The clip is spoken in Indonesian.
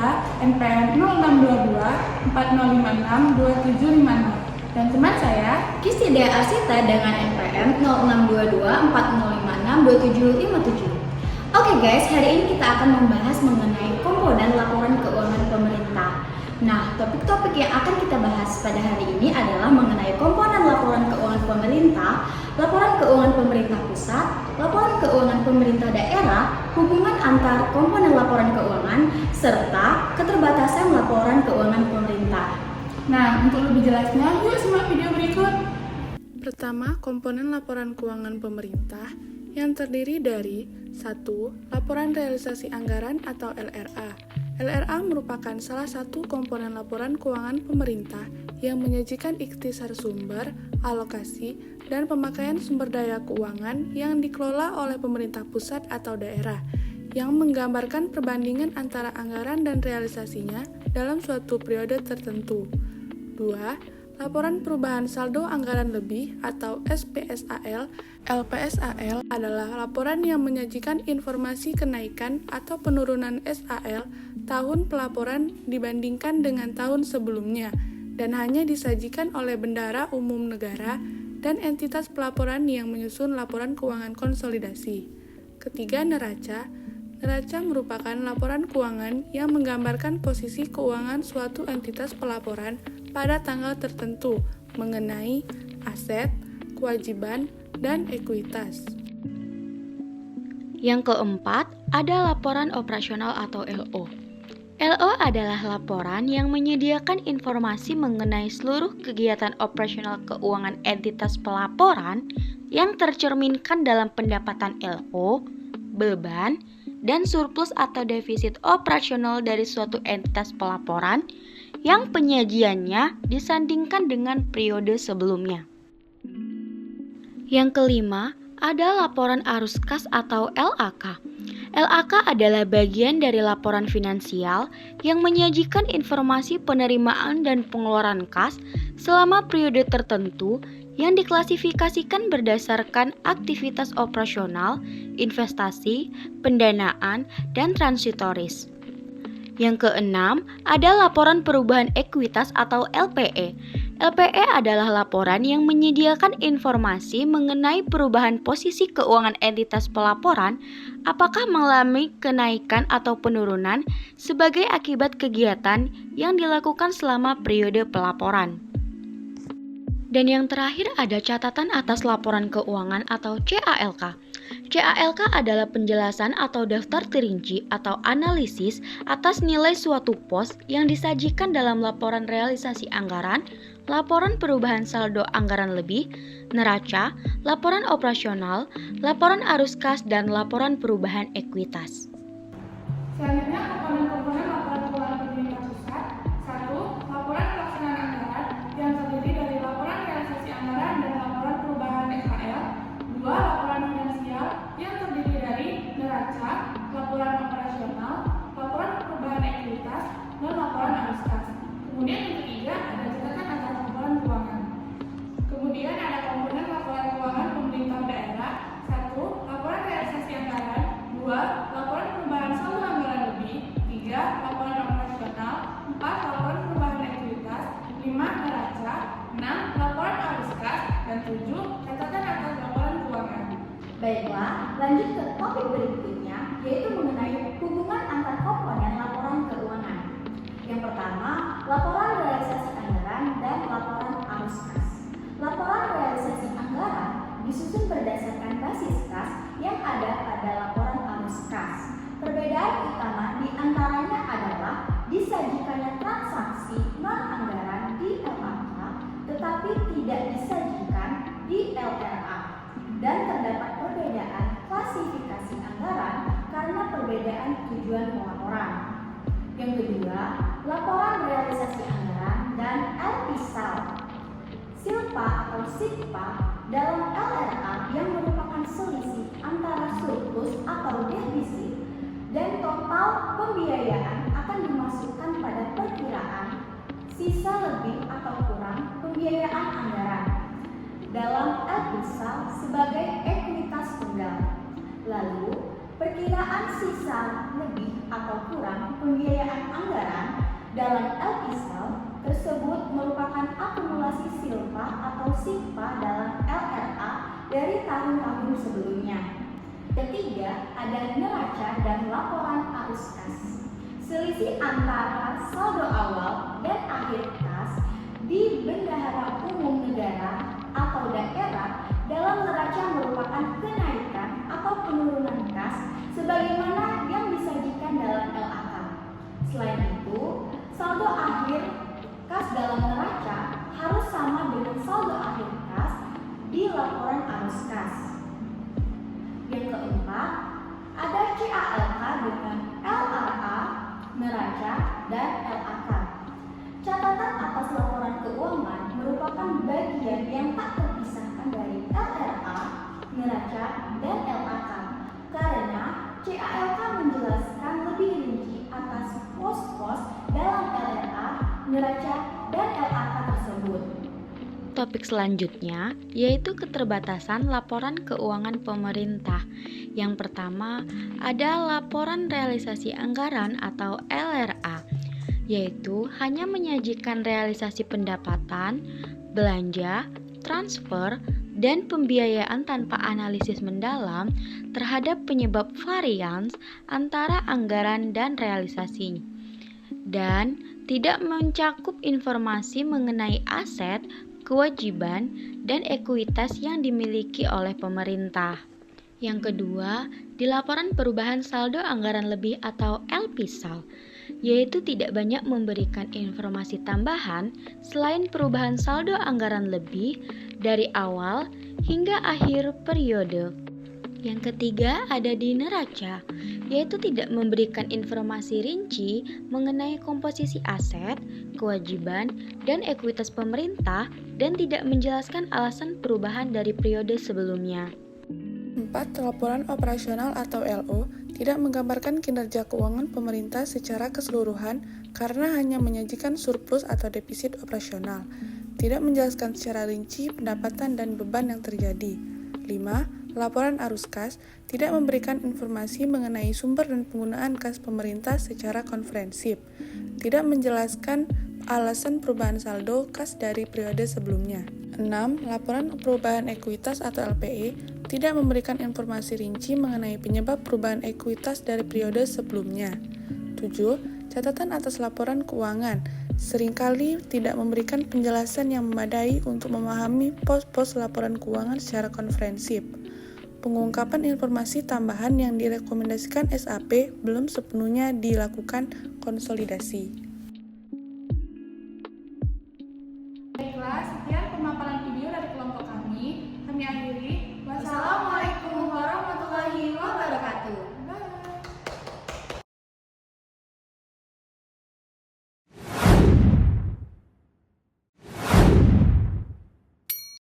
kita NPM 062240562756 dan teman saya Kisida Arsita dengan NPM 062240562757. Oke guys, hari ini kita akan membahas mengenai komponen laporan keuangan pemerintah. Nah, topik-topik yang akan kita bahas pada hari ini adalah mengenai komponen laporan keuangan pemerintah, laporan keuangan pemerintah pusat, laporan keuangan pemerintah daerah, hubungan antar komponen laporan keuangan, serta keterbatasan laporan keuangan pemerintah. Nah, untuk lebih jelasnya, yuk simak video berikut. Pertama, komponen laporan keuangan pemerintah yang terdiri dari 1. Laporan realisasi anggaran atau LRA. LRA merupakan salah satu komponen laporan keuangan pemerintah yang menyajikan ikhtisar sumber, alokasi, dan pemakaian sumber daya keuangan yang dikelola oleh pemerintah pusat atau daerah, yang menggambarkan perbandingan antara anggaran dan realisasinya dalam suatu periode tertentu. 2. Laporan perubahan saldo anggaran lebih atau SPSAL. LPSAL adalah laporan yang menyajikan informasi kenaikan atau penurunan SAL tahun pelaporan dibandingkan dengan tahun sebelumnya dan hanya disajikan oleh Bendahara Umum Negara dan entitas pelaporan yang menyusun laporan keuangan konsolidasi. Ketiga, neraca. Neraca merupakan laporan keuangan yang menggambarkan posisi keuangan suatu entitas pelaporan pada tanggal tertentu mengenai aset, kewajiban, dan ekuitas. Yang keempat, ada laporan operasional atau LO. LO adalah laporan yang menyediakan informasi mengenai seluruh kegiatan operasional keuangan entitas pelaporan yang tercerminkan dalam pendapatan LO, beban, dan surplus atau defisit operasional dari suatu entitas pelaporan yang penyajiannya disandingkan dengan periode sebelumnya. Yang kelima, ada laporan arus kas atau LAK. LAK adalah bagian dari laporan finansial yang menyajikan informasi penerimaan dan pengeluaran kas selama periode tertentu yang diklasifikasikan berdasarkan aktivitas operasional, investasi, pendanaan, dan transitoris. Yang keenam, ada laporan perubahan ekuitas atau LPE. LPE adalah laporan yang menyediakan informasi mengenai perubahan posisi keuangan entitas pelaporan, apakah mengalami kenaikan atau penurunan sebagai akibat kegiatan yang dilakukan selama periode pelaporan. Dan yang terakhir ada catatan atas laporan keuangan atau CALK. CALK adalah penjelasan atau daftar terinci atau analisis atas nilai suatu pos yang disajikan dalam laporan realisasi anggaran, laporan perubahan saldo anggaran lebih, neraca, laporan operasional, laporan arus kas, dan laporan perubahan ekuitas. Selanjutnya, komponen-komponen laporan keuangan pemerintah pusat. 1. Laporan pelaksanaan anggaran yang terdiri dari laporan realisasi anggaran dan laporan perubahan SAL. 2. Laporan finansial yang terdiri dari neraca, laporan operasional, laporan perubahan ekuitas, dan laporan arus kas. Kemudian yang ketiga ada catatan atas laporan keuangan. Kemudian ada komponen laporan keuangan pemerintah daerah. 1. Laporan realisasi anggaran. 2. Laporan perubahan saldo anggaran lebih. 3. Laporan operasional. 4. Laporan perubahan ekuitas. 5. Neraca. 6. Laporan arus kas. Dan 7. Catatan atas laporan keuangan. Baiklah, lanjut ke topik berikutnya, yaitu mengenai hubungan antar komponen laporan keuangan. Yang pertama, laporan realisasi anggaran dan laporan arus kas. Laporan realisasi anggaran disusun berdasarkan basis kas yang ada pada laporan arus kas. Perbedaan utama di antaranya adalah disajikannya transaksi non-anggaran di LAK, tetapi tidak disajikan di LRA. Dan terdapat perbedaan klasifikasi anggaran karena perbedaan tujuan pelaporan. Yang kedua, laporan realisasi anggaran dan LPSAL. SILPA atau SIPA dalam LRA yang merupakan selisih antara surplus atau defisit dan total pembiayaan akan dimasukkan pada perkiraan sisa lebih atau kurang pembiayaan anggaran dalam LPSAL sebagai ekuitas tunggal. Lalu, perkiraan sisa lebih atau kurang pembiayaan anggaran dalam LPSAL tersebut merupakan akumulasi silpa atau SIPA dalam LRA dari tahun-tahun sebelumnya. Ketiga, ada neraca dan laporan arus kas. Selisih antara saldo awal dan akhir kas di bendahara umum negara atau daerah dalam neraca merupakan kenaikan atau penurunan kas sebagaimana yang disajikan dalam LAK. Selain itu, saldo akhir kas dalam neraca harus sama dengan saldo akhir kas di laporan arus kas. Yang keempat, ada CALK dengan LRA, neraca, dan LAK. Catatan atas laporan keuangan merupakan bagian yang tak terpisahkan dari LRA, neraca, dan LAK karena CALK menjelaskan lebih rinci atas pos-pos dalam LRA, neraca, dan LAK tersebut. Topik selanjutnya yaitu keterbatasan laporan keuangan pemerintah. Yang pertama ada laporan realisasi anggaran atau LRA, yaitu hanya menyajikan realisasi pendapatan, belanja, transfer, dan pembiayaan tanpa analisis mendalam terhadap penyebab varians antara anggaran dan realisasi, dan tidak mencakup informasi mengenai aset, kewajiban, dan ekuitas yang dimiliki oleh pemerintah. Yang kedua, di laporan perubahan saldo anggaran lebih atau LPSAL, yaitu tidak banyak memberikan informasi tambahan selain perubahan saldo anggaran lebih dari awal hingga akhir periode. Yang ketiga ada di neraca, yaitu tidak memberikan informasi rinci mengenai komposisi aset, kewajiban, dan ekuitas pemerintah dan tidak menjelaskan alasan perubahan dari periode sebelumnya. 4. Laporan operasional atau LO tidak menggambarkan kinerja keuangan pemerintah secara keseluruhan karena hanya menyajikan surplus atau defisit operasional, tidak menjelaskan secara rinci pendapatan dan beban yang terjadi. 5. Laporan arus kas tidak memberikan informasi mengenai sumber dan penggunaan kas pemerintah secara komprehensif, tidak menjelaskan alasan perubahan saldo kas dari periode sebelumnya. 6. Laporan perubahan ekuitas atau LPE tidak memberikan informasi rinci mengenai penyebab perubahan ekuitas dari periode sebelumnya. 7. Catatan atas laporan keuangan seringkali tidak memberikan penjelasan yang memadai untuk memahami pos-pos laporan keuangan secara komprehensif. Pengungkapan informasi tambahan yang direkomendasikan SAP belum sepenuhnya dilakukan konsolidasi.